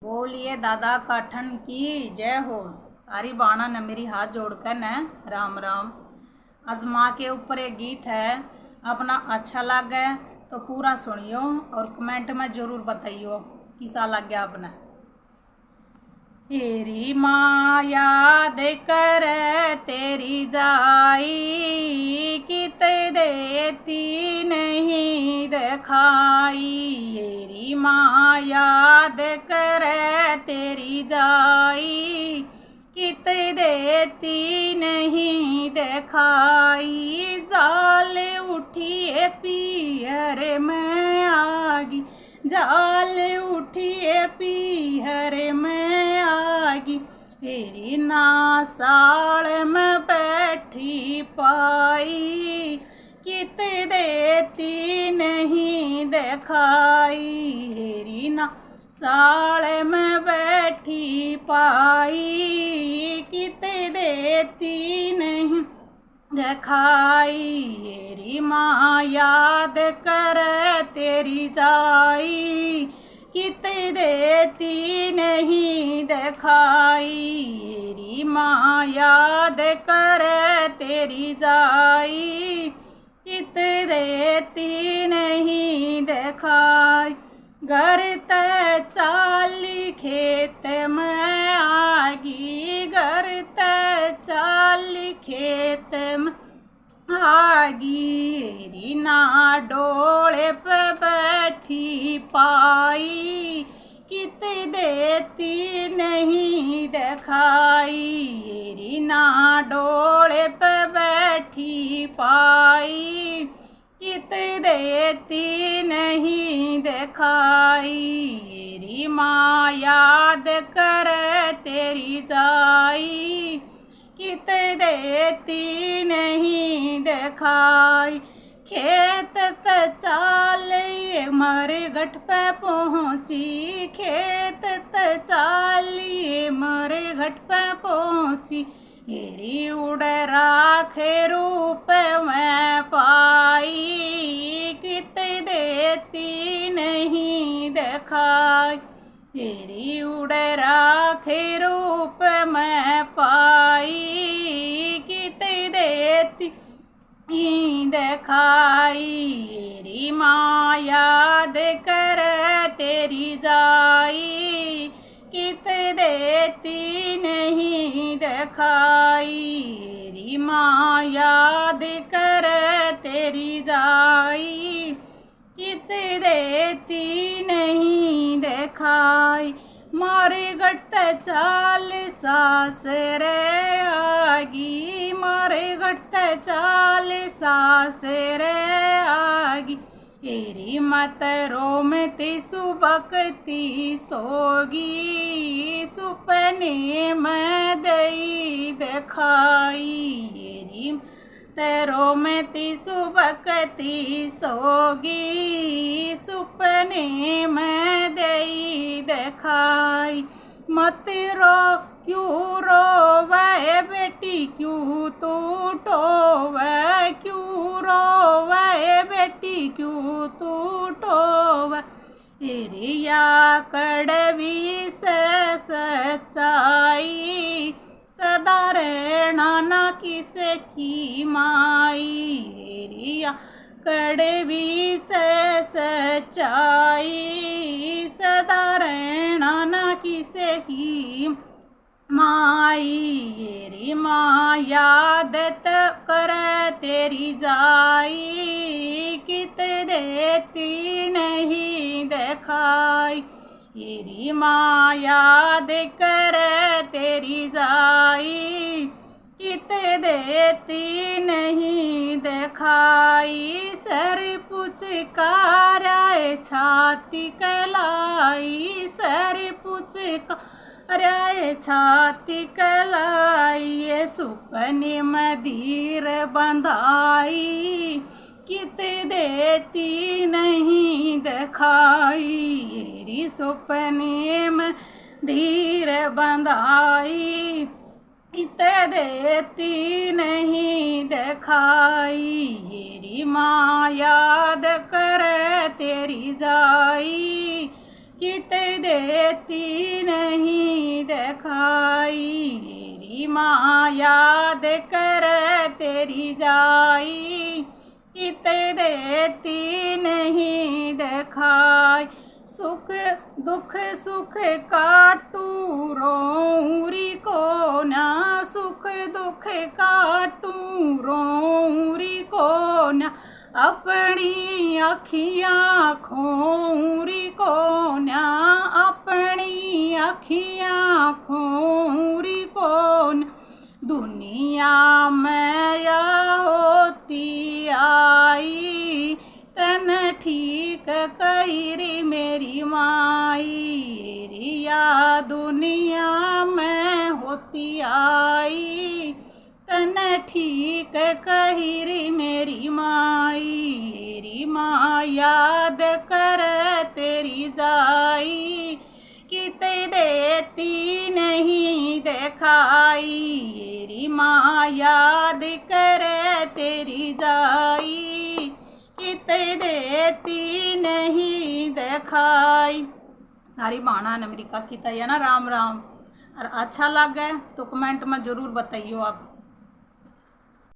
बोलिए दादा काठन की जय हो। सारी बाणा ने मेरी हाथ जोड़कर न राम राम। आज माँ के ऊपर एक गीत है, अपना अच्छा लगे तो पूरा सुनियो और कमेंट में जरूर बताइयो किसा लग गया आपने। तेरी माँ याद कर तेरी जाई, कित देती नहीं दिखाई। तेरी माँ याद कर तेरी जाई, कित देती नहीं दिखाई। जाल उठिए पीहर में आगी, जाल उठिए पीहर में आगी। तेरी ना साल में बैठी पाई, कित देती नहीं दिखाई। तेरी ना साल में बैठी पाई, कित देती नहीं दिखाई। तेरी माँ याद कर तेरी जाई, कित देती नहीं दिखाई। तेरी माँ याद कर तेरी जाई, कित देती नहीं दिखाई। घर ते चाली खेत में आगी, घर ते चाली खेत में आगी। तेरी ना डोले पे बैठी पाई, कित देती नहीं दिखाई। तेरी ना डोले पे बैठी पाई, कित देती नहीं दिखाई। तेरी माँ याद कर तेरी जाई, कित देती नहीं दिखाई। खेत त चाल मर घट पे पहुँची, खेत त चाली मर घट पे पहुँची। तेरी उड़ राखे रूप में पाई, कित देती नहीं दिखाई। तेरी उड़ राखे रूप में पाई, कित देती दिखाई। तेरी माँ याद कर तेरी जाई, कित देती नहीं दिखाई। तेरी माँ याद कर तेरी जाई, कित देती नहीं दिखाई। मारे घट चाल सास रे आगी, मारे घट चाल सास रे आगी। तेरी मत रोमती सुबकती सोगी, सुपने में दई दिखाई। तेरी तेरो में ती सुबकती सोगी, सुपने में दई दिखाई। मत रो क्यों रोवे बेटी, क्यों तू टोवे, क्यों रोवे बेटी, क्यों तू टोवे। तेरी या कड़वी से सच्चाई, सदा रहना न किसे की माई। तेरी या कड़वी से सच्चाई, सदा रहना न किसे की माई। तेरी माँ याद कर तेरी जाई, कित देती नहीं दिखाई। तेरी माँ याद कर तेरी जाई, कित देती नहीं दिखाई। सर पुचकाराए छाती कलाई, सर पुचकाराए छाती कलाई। सुपने में धीर बंधाई, कित देती नहीं दिखाई। तेरी सुपने में धीर बंधाई, कित देती नहीं दिखाई। तेरी माँ याद कर तेरी जाई, किते देती नहीं दिखाई। तेरी माँ याद करे तेरी जाई, किते देती नहीं दिखाई। सुख दुख सुख काटू रोऊरी को ना, सुख दुख काटू रोऊरी को ना, अपनी अखियाँ खोऊरी को ना, अपनी अखियाँ खोऊरी को ना। दुनिया में या होती आई, तन ठीक कही मेरी माई। रिया दुनिया में होती आई, तन ठीक कही मेरी माई। री माँ याद कर तेरी जाई, किते देती नहीं दिखाई। री माँ याद कर तेरी जाई, किते देती नहीं दिखाई। सारी बाणा ने मेरी काकी तैया ना राम राम। और अच्छा लगे तो कमेंट में ज़रूर बताइयो आप।